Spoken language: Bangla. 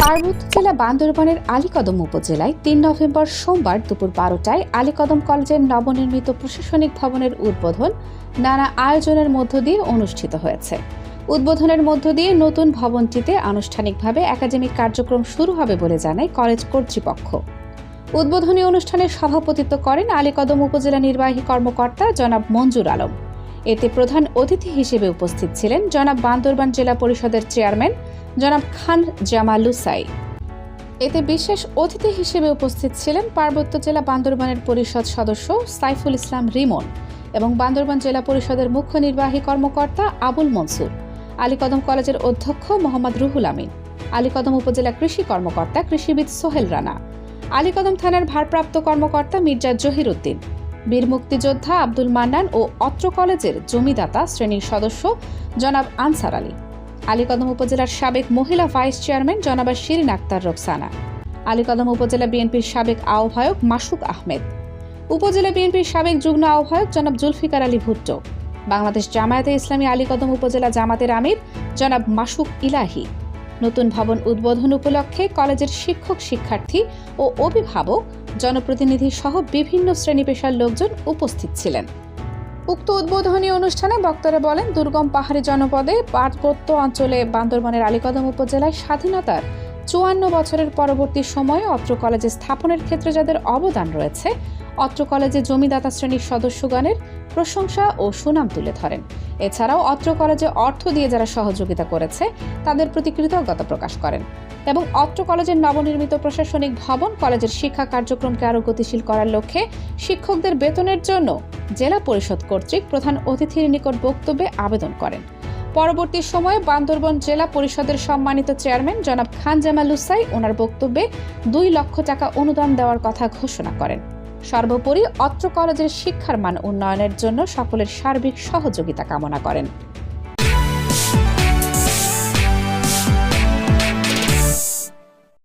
পার্বত্য জেলা বান্দরবানের আলীকদম উপজেলায় ৩ নভেম্বর সোমবার দুপুর ১২টায় আলীকদম কলেজের নবনির্মিত প্রশাসনিক ভবনের উদ্বোধন নানা আয়োজনের মধ্য দিয়ে অনুষ্ঠিত হয়েছে। উদ্বোধনের মধ্য দিয়ে নতুন ভবনটিতে আনুষ্ঠানিকভাবে একাডেমিক কার্যক্রম শুরু হবে বলে জানায় কলেজ কর্তৃপক্ষ। উদ্বোধনী অনুষ্ঠানে সভাপতিত্ব করেন আলীকদম উপজেলা নির্বাহী কর্মকর্তা জনাব মঞ্জুর আলম। এতে প্রধান অতিথি হিসেবে উপস্থিত ছিলেন জনাব বান্দরবান জেলা পরিষদের চেয়ারম্যান জনাব খান জামালুসাই। এতে বিশেষ অতিথি হিসেবে উপস্থিত ছিলেন পার্বত্য জেলা বান্দরবানের পরিষদ সদস্য সাইফুল ইসলাম রিমন এবং বান্দরবান জেলা পরিষদের মুখ্য নির্বাহী কর্মকর্তা আবুল মনসুর, আলীকদম কলেজের অধ্যক্ষ মোহাম্মদ রুহুল আমিন, আলীকদম উপজেলা কৃষি কর্মকর্তা কৃষিবিদ সোহেল রানা, আলীকদম থানার ভারপ্রাপ্ত কর্মকর্তা মির্জা জহির উদ্দিন, বীর মুক্তিযোদ্ধা আব্দুল মান্নান ও অত্র কলেজের জমিদাতা শ্রেণীর সদস্য জনাব আনসার আলী, আলীকদম উপজেলার সাবেক মহিলা ভাইস চেয়ারম্যান জনাবা শিরিন আক্তার রোকসানা, আলীকদম উপজেলা বিএনপির সাবেক আহ্বায়ক মাসুক আহমেদ, উপজেলা বিএনপির সাবেক যুগ্ম আহ্বায়ক জনাব জুলফিকার আলী ভুট্টো, বাংলাদেশ জামায়াতে ইসলামী আলীকদম উপজেলা জামাতের আমির জনাব মাসুক ইলাহি। নতুন ভবন উদ্বোধন উপলক্ষে কলেজের শিক্ষক শিক্ষার্থী ও অভিভাবক, জনপ্রতিনিধি সহ বিভিন্ন শ্রেণী পেশার লোকজন উপস্থিত ছিলেন। উক্ত উদ্বোধনী অনুষ্ঠানে বক্তারা বলেন, দুর্গম পাহাড়ি জনপদে পার্বত্য অঞ্চলে বান্দরবানের আলীকদম উপজেলায় স্বাধীনতার ৫৪ বছরের পরবর্তী সময়ে অত্র কলেজে স্থাপনের ক্ষেত্রে যাদের অবদান রয়েছে, অত্র কলেজে জমিদাতা শ্রেণীর সদস্যগণের প্রশংসা ও সুনাম তুলে ধরেন। এছাড়াও অত্র কলেজে অর্থ দিয়ে যারা সহযোগিতা করেছে তাদের প্রতি কৃতজ্ঞতা প্রকাশ করেন এবং অত্র কলেজের নবনির্মিত প্রশাসনিক ভবন কলেজের শিক্ষা কার্যক্রমকে আরও গতিশীল করার লক্ষ্যে শিক্ষকদের বেতনের জন্য জেলা পরিষদ কর্তৃক প্রধান অতিথির নিকট বক্তব্যে আবেদন করেন। পরবর্তী সময়ে বান্দরবান জেলা পরিষদের সম্মানিত চেয়ারম্যান জনাব খান জামালুসাই ওনার বক্তব্যে ২ লক্ষ টাকা অনুদান দেওয়ার কথা ঘোষণা করেন। সর্বোপরি অত্র কলেজের শিক্ষার মান উন্নয়নের জন্য সকলের সার্বিক সহযোগিতা কামনা করেন।